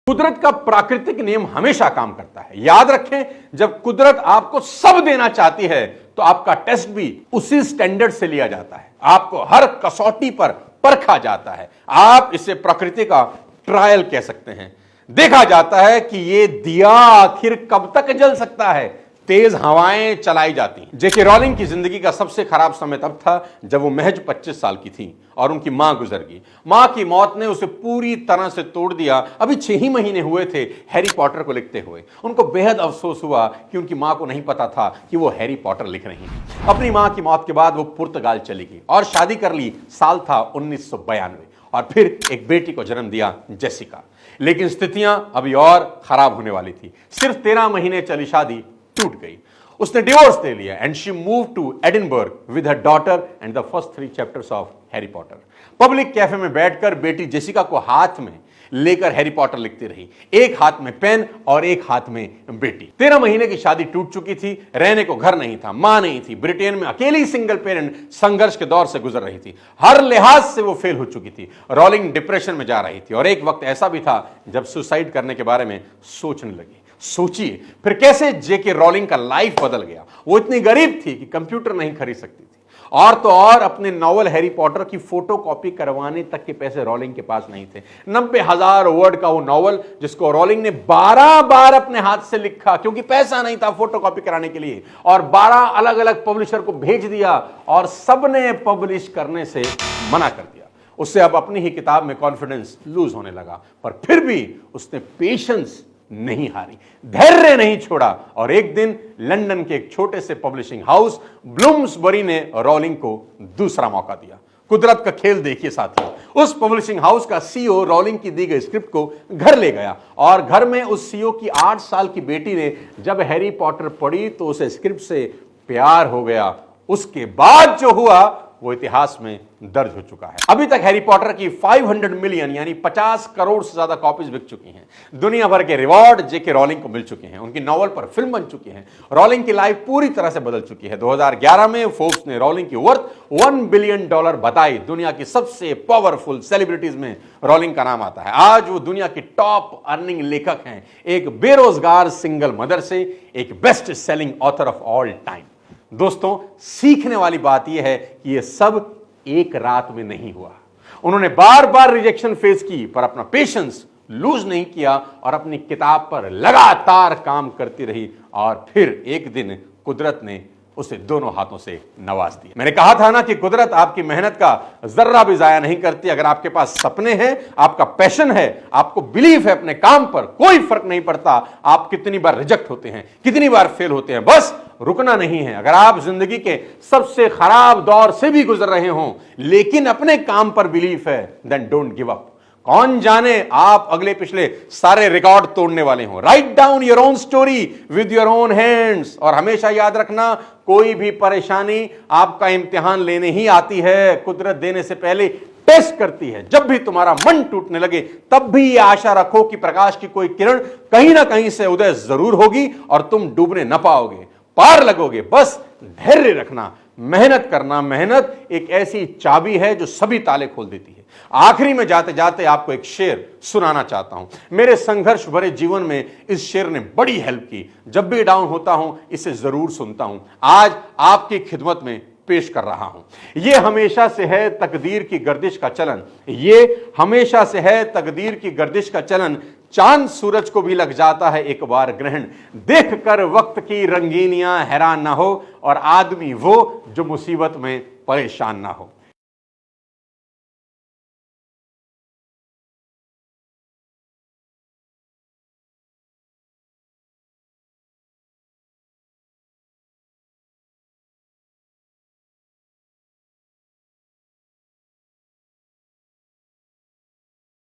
कुदरत का प्राकृतिक नियम हमेशा काम करता है। याद रखें, जब कुदरत आपको सब देना चाहती है तो आपका टेस्ट भी उसी स्टैंडर्ड से लिया जाता है, आपको हर कसौटी पर परखा जाता है। आप इसे प्रकृति का ट्रायल कह सकते हैं। देखा जाता है कि ये दिया आखिर कब तक जल सकता है। तेज हवाएं चलाई जाती। जेके रॉलिंग की जिंदगी का सबसे खराब समय तब था जब वो महज 25 साल की थी और उनकी मां गुजर गई। मां की मौत ने उसे पूरी तरह से तोड़ दिया। अभी 6 ही महीने हुए थे हैरी पॉटर को लिखते हुए। उनको बेहद अफसोस हुआ कि उनकी मां को नहीं पता था कि वो हैरी पॉटर लिख रही हैं। अपनी मां की मौत के बाद वो पुर्तगाल चली गई और शादी कर ली। साल था 1992 और फिर एक बेटी को जन्म दिया, जेसिका। लेकिन स्थितियां अभी और खराब होने वाली थी। सिर्फ 13 महीने चली शादी टूट गई। उसने डिवोर्स ले लिया and she move to Edinburgh with her daughter and the first 3 chapters of Harry Potter. Public cafe में बैठकर बेटी जेसिका को हाथ में लेकर हैरी पॉटर लिखती रही, एक हाथ में पेन और एक हाथ में बेटी। 13 महीने की शादी टूट चुकी थी, रहने को घर नहीं था, मां नहीं थी, ब्रिटेन में अकेली सिंगल पेरेंट संघर्ष के दौर से गुजर रही थी। हर लिहाज से वो फेल हो चुकी थी। रॉलिंग डिप्रेशन में जा रही थी और एक वक्त ऐसा भी था जब सुसाइड करने के बारे में सोचने लगी। सोचिए फिर कैसे जेके रॉलिंग का लाइफ बदल गया। वो इतनी गरीब थी कि कंप्यूटर नहीं खरीद सकती थी और तो और अपने नॉवल हैरी पॉटर की फोटोकॉपी करवाने तक के पैसे रॉलिंग के पास नहीं थे। 90,000 वर्ड का वो नॉवल जिसको रॉलिंग ने 12 बार अपने हाथ से लिखा क्योंकि पैसा नहीं था फोटोकॉपी कराने के लिए, और 12 अलग अलग पब्लिशर को भेज दिया और सबने पब्लिश करने से मना कर दिया। उससे अब अपनी ही किताब में कॉन्फिडेंस लूज होने लगा, पर फिर भी उसने पेशेंस नहीं हारी, धैर्य नहीं छोड़ा और एक दिन लंदन के एक छोटे से पब्लिशिंग हाउस ब्लूम्सबरी ने रॉलिंग को दूसरा मौका दिया। कुदरत का खेल देखिए साथियों, उस पब्लिशिंग हाउस का सीईओ रॉलिंग की दी गई स्क्रिप्ट को घर ले गया और घर में उस सीईओ की 8 साल की बेटी ने जब हैरी पॉटर पढ़ी तो उसे स्क्रिप्ट से प्यार हो गया। उसके बाद जो हुआ वो इतिहास में दर्ज हो चुका है। अभी तक हैरी पॉटर की 500 मिलियन यानी 50 करोड़ से ज्यादा कॉपीज बिक चुकी हैं। दुनिया भर के रिवॉर्ड जेके रॉलिंग को मिल चुके हैं। उनकी नॉवल पर फिल्म बन चुकी है। रॉलिंग की लाइफ पूरी तरह से बदल चुकी है। 2011 में फोर्ब्स ने रॉलिंग की वर्थ $1 बिलियन बताई। दुनिया की सबसे पावरफुल सेलिब्रिटीज में रॉलिंग का नाम आता है। आज वो दुनिया की टॉप अर्निंग लेखक हैं, एक बेरोजगार सिंगल मदर से एक best selling author of all time. दोस्तों, सीखने वाली बात यह है कि यह सब एक रात में नहीं हुआ। उन्होंने बार बार रिजेक्शन फेस की पर अपना पेशेंस लूज नहीं किया और अपनी किताब पर लगातार काम करती रही और फिर एक दिन कुदरत ने उसे दोनों हाथों से नवाज दिया। मैंने कहा था ना कि कुदरत आपकी मेहनत का जर्रा भी जाया नहीं करती। अगर आपके पास सपने हैं, आपका पैशन है, आपको बिलीफ है अपने काम पर, कोई फर्क नहीं पड़ता आप कितनी बार रिजेक्ट होते हैं, कितनी बार फेल होते हैं, बस रुकना नहीं है। अगर आप जिंदगी के सबसे खराब दौर से भी गुजर रहे हों लेकिन अपने काम पर बिलीफ है, देन डोंट गिव अप। कौन जाने आप अगले पिछले सारे रिकॉर्ड तोड़ने वाले हों। Write down your own story with your own hands. और हमेशा याद रखना, कोई भी परेशानी आपका इम्तिहान लेने ही आती है, कुदरत देने से पहले टेस्ट करती है। जब भी तुम्हारा मन टूटने लगे तब भी यह आशा रखो कि प्रकाश की कोई किरण कहीं ना कहीं से उदय जरूर होगी और तुम डूबने न पाओगे, पार लगोगे। बस धैर्य रखना, मेहनत करना। मेहनत एक ऐसी चाबी है जो सभी ताले खोल देती है। आखिरी में जाते जाते आपको एक शेर सुनाना चाहता हूं। मेरे संघर्ष भरे जीवन में इस शेर ने बड़ी हेल्प की। जब भी डाउन होता हूं इसे जरूर सुनता हूं। आज आपकी खिदमत में पेश कर रहा हूं। यह हमेशा से है तकदीर की गर्दिश का चलन, ये हमेशा से है तकदीर की गर्दिश का चलन। चांद सूरज को भी लग जाता है एक बार ग्रहण। देखकर वक्त की रंगीनियां हैरान ना हो और आदमी वो जो मुसीबत में परेशान ना हो।